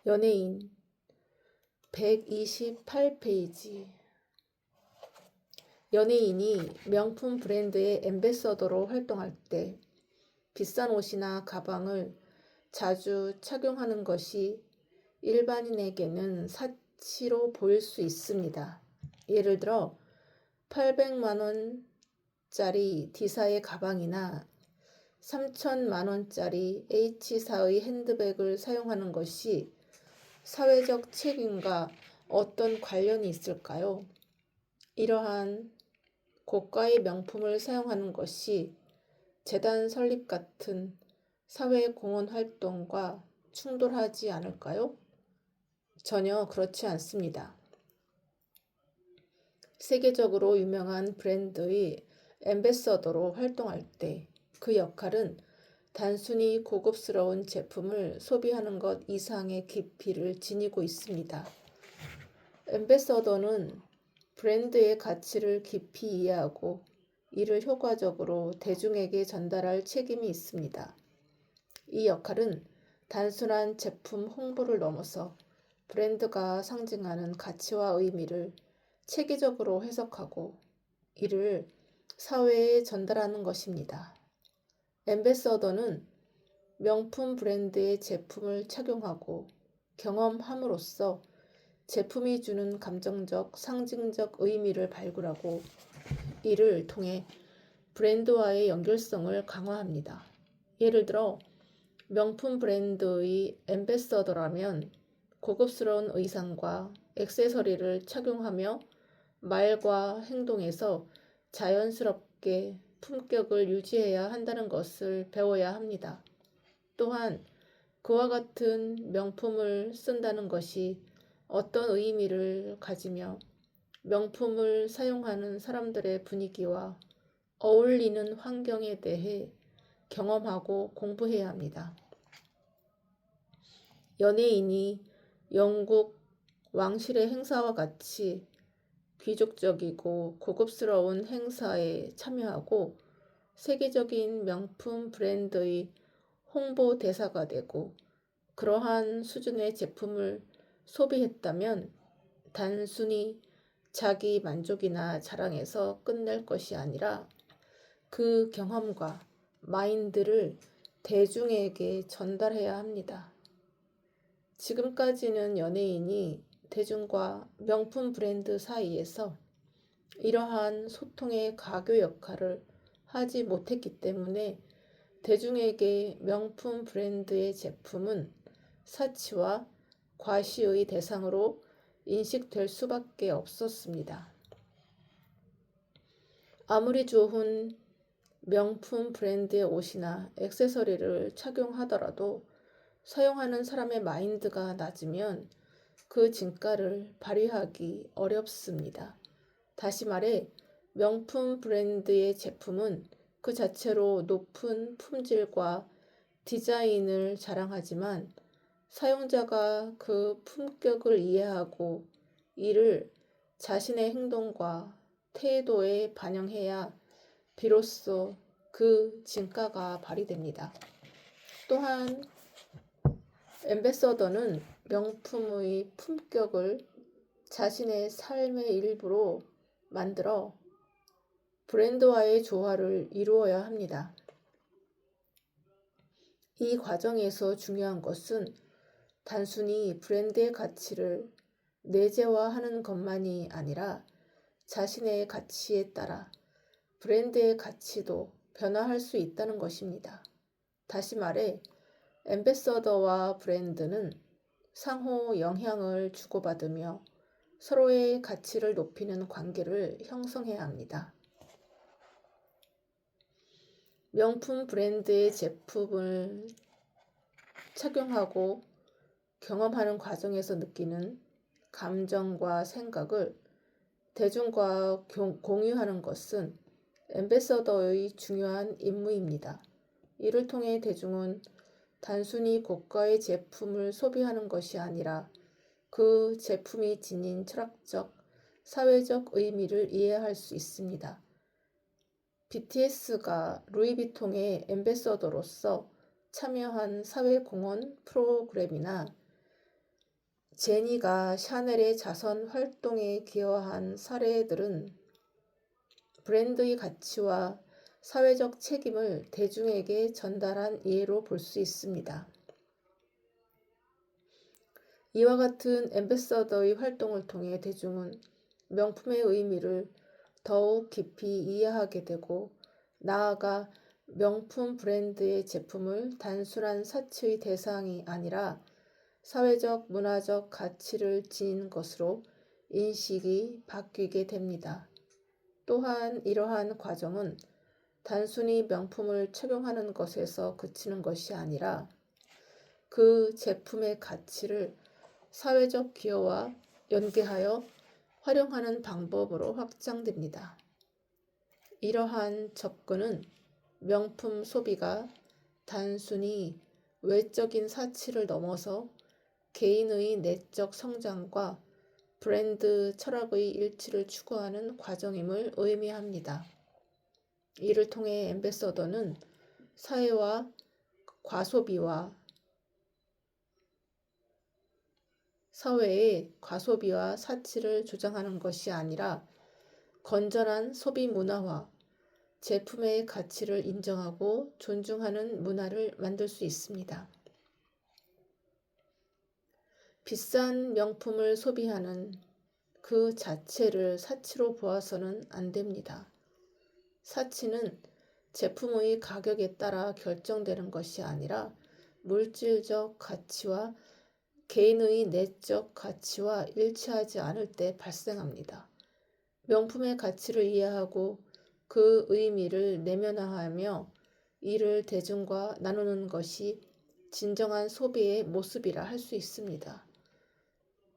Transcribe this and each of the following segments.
연예인 128페이지. 연예인이 명품 브랜드의 앰베서더로 활동할 때 비싼 옷이나 가방을 자주 착용하는 것이 일반인에게는 사치로 보일 수 있습니다. 예를 들어 800만 원짜리 D사의 가방이나 3천만 원짜리 H사의 핸드백을 사용하는 것이 사회적 책임과 어떤 관련이 있을까요? 이러한 고가의 명품을 사용하는 것이 재단 설립 같은 사회 공헌 활동과 충돌하지 않을까요? 전혀 그렇지 않습니다. 세계적으로 유명한 브랜드의 앰베서더로 활동할 때 그 역할은 단순히 고급스러운 제품을 소비하는 것 이상의 깊이를 지니고 있습니다. 앰베서더는 브랜드의 가치를 깊이 이해하고 이를 효과적으로 대중에게 전달할 책임이 있습니다. 이 역할은 단순한 제품 홍보를 넘어서 브랜드가 상징하는 가치와 의미를 체계적으로 해석하고 이를 사회에 전달하는 것입니다. 앰베서더는 명품 브랜드의 제품을 착용하고 경험함으로써 제품이 주는 감정적, 상징적 의미를 발굴하고 이를 통해 브랜드와의 연결성을 강화합니다. 예를 들어 명품 브랜드의 앰베서더라면 고급스러운 의상과 액세서리를 착용하며 말과 행동에서 자연스럽게 품격을 유지해야 한다는 것을 배워야 합니다. 또한 그와 같은 명품을 쓴다는 것이 어떤 의미를 가지며 명품을 사용하는 사람들의 분위기와 어울리는 환경에 대해 경험하고 공부해야 합니다. 연예인이 영국 왕실의 행사와 같이 귀족적이고 고급스러운 행사에 참여하고 세계적인 명품 브랜드의 홍보 대사가 되고 그러한 수준의 제품을 소비했다면 단순히 자기 만족이나 자랑에서 끝낼 것이 아니라 그 경험과 마인드를 대중에게 전달해야 합니다. 지금까지는 연예인이 대중과 명품 브랜드 사이에서 이러한 소통의 가교 역할을 하지 못했기 때문에 대중에게 명품 브랜드의 제품은 사치와 과시의 대상으로 인식될 수밖에 없었습니다. 아무리 좋은 명품 브랜드의 옷이나 액세서리를 착용하더라도 사용하는 사람의 마인드가 낮으면 그 진가를 발휘하기 어렵습니다. 다시 말해 명품 브랜드의 제품은 그 자체로 높은 품질과 디자인을 자랑하지만 사용자가 그 품격을 이해하고 이를 자신의 행동과 태도에 반영해야 비로소 그 진가가 발휘됩니다. 또한 앰베서더는 명품의 품격을 자신의 삶의 일부로 만들어 브랜드와의 조화를 이루어야 합니다. 이 과정에서 중요한 것은 단순히 브랜드의 가치를 내재화하는 것만이 아니라 자신의 가치에 따라 브랜드의 가치도 변화할 수 있다는 것입니다. 다시 말해 앰베서더와 브랜드는 상호 영향을 주고받으며 서로의 가치를 높이는 관계를 형성해야 합니다. 명품 브랜드의 제품을 착용하고 경험하는 과정에서 느끼는 감정과 생각을 대중과 공유하는 것은 앰베서더의 중요한 임무입니다. 이를 통해 대중은 단순히 고가의 제품을 소비하는 것이 아니라 그 제품이 지닌 철학적, 사회적 의미를 이해할 수 있습니다. BTS가 루이비통의 앰베서더로서 참여한 사회공헌 프로그램이나 제니가 샤넬의 자선 활동에 기여한 사례들은 브랜드의 가치와 사회적 책임을 대중에게 전달한 예로 볼 수 있습니다. 이와 같은 앰베서더의 활동을 통해 대중은 명품의 의미를 더욱 깊이 이해하게 되고, 나아가 명품 브랜드의 제품을 단순한 사치의 대상이 아니라 사회적, 문화적 가치를 지닌 것으로 인식이 바뀌게 됩니다. 또한 이러한 과정은 단순히 명품을 착용하는 것에서 그치는 것이 아니라 그 제품의 가치를 사회적 기여와 연계하여 활용하는 방법으로 확장됩니다. 이러한 접근은 명품 소비가 단순히 외적인 사치를 넘어서 개인의 내적 성장과 브랜드 철학의 일치를 추구하는 과정임을 의미합니다. 이를 통해 앰베서더는 사회의 과소비와 사치를 조장하는 것이 아니라 건전한 소비 문화와 제품의 가치를 인정하고 존중하는 문화를 만들 수 있습니다. 비싼 명품을 소비하는 그 자체를 사치로 보아서는 안 됩니다. 사치는 제품의 가격에 따라 결정되는 것이 아니라 물질적 가치와 개인의 내적 가치와 일치하지 않을 때 발생합니다. 명품의 가치를 이해하고 그 의미를 내면화하며 이를 대중과 나누는 것이 진정한 소비의 모습이라 할 수 있습니다.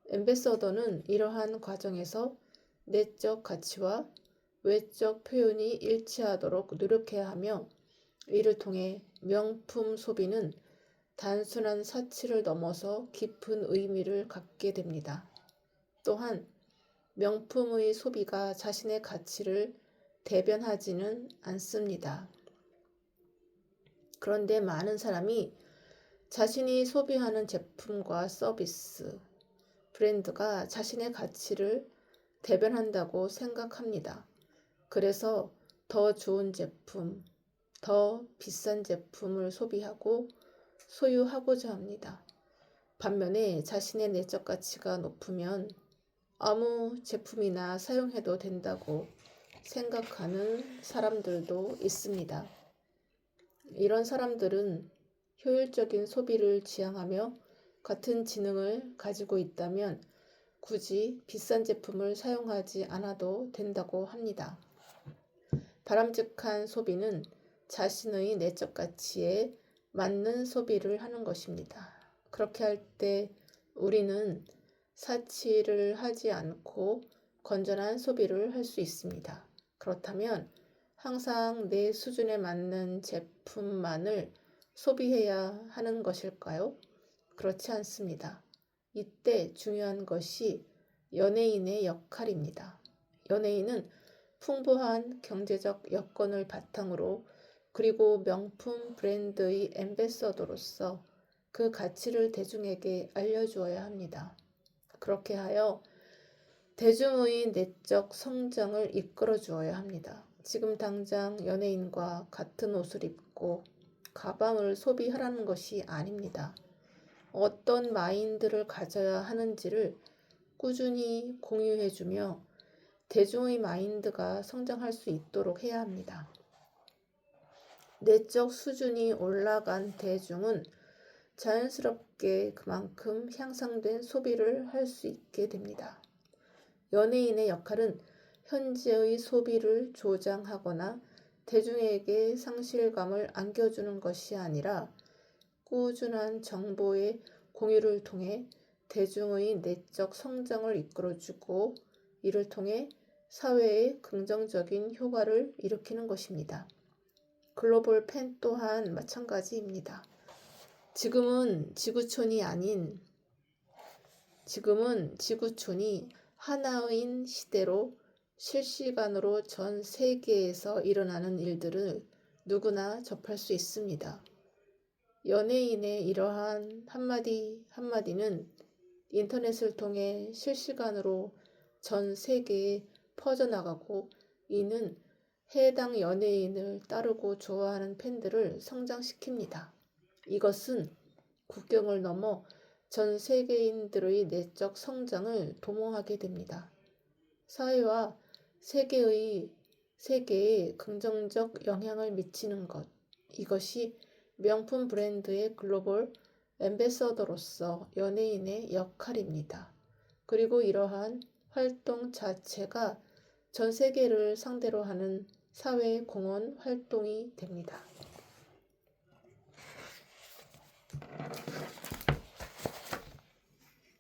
앰베서더는 이러한 과정에서 내적 가치와 외적 표현이 일치하도록 노력해야 하며, 이를 통해 명품 소비는 단순한 사치를 넘어서 깊은 의미를 갖게 됩니다. 또한 명품의 소비가 자신의 가치를 대변하지는 않습니다. 그런데 많은 사람이 자신이 소비하는 제품과 서비스, 브랜드가 자신의 가치를 대변한다고 생각합니다. 그래서 더 좋은 제품, 더 비싼 제품을 소비하고 소유하고자 합니다. 반면에 자신의 내적 가치가 높으면 아무 제품이나 사용해도 된다고 생각하는 사람들도 있습니다. 이런 사람들은 효율적인 소비를 지향하며 같은 지능을 가지고 있다면 굳이 비싼 제품을 사용하지 않아도 된다고 합니다. 바람직한 소비는 자신의 내적 가치에 맞는 소비를 하는 것입니다. 그렇게 할 때 우리는 사치를 하지 않고 건전한 소비를 할 수 있습니다. 그렇다면 항상 내 수준에 맞는 제품만을 소비해야 하는 것일까요? 그렇지 않습니다. 이때 중요한 것이 연예인의 역할입니다. 연예인은 풍부한 경제적 여건을 바탕으로, 그리고 명품 브랜드의 앰베서더로서 그 가치를 대중에게 알려주어야 합니다. 그렇게 하여 대중의 내적 성장을 이끌어 주어야 합니다. 지금 당장 연예인과 같은 옷을 입고 가방을 소비하라는 것이 아닙니다. 어떤 마인드를 가져야 하는지를 꾸준히 공유해주며 대중의 마인드가 성장할 수 있도록 해야 합니다. 내적 수준이 올라간 대중은 자연스럽게 그만큼 향상된 소비를 할 수 있게 됩니다. 연예인의 역할은 현재의 소비를 조장하거나 대중에게 상실감을 안겨주는 것이 아니라 꾸준한 정보의 공유를 통해 대중의 내적 성장을 이끌어주고, 이를 통해 사회에 긍정적인 효과를 일으키는 것입니다. 글로벌 팬 또한 마찬가지입니다. 지금은 지구촌이 하나인 시대로 실시간으로 전 세계에서 일어나는 일들을 누구나 접할 수 있습니다. 연예인의 이러한 한마디 한마디는 인터넷을 통해 실시간으로 전 세계에 퍼져나가고 이는 해당 연예인을 따르고 좋아하는 팬들을 성장시킵니다. 이것은 국경을 넘어 전 세계인들의 내적 성장을 도모하게 됩니다. 사회와 세계에 긍정적 영향을 미치는 것. 이것이 명품 브랜드의 글로벌 앰베서더로서 연예인의 역할입니다. 그리고 이러한 활동 자체가 전 세계를 상대로 하는 사회 공헌 활동이 됩니다.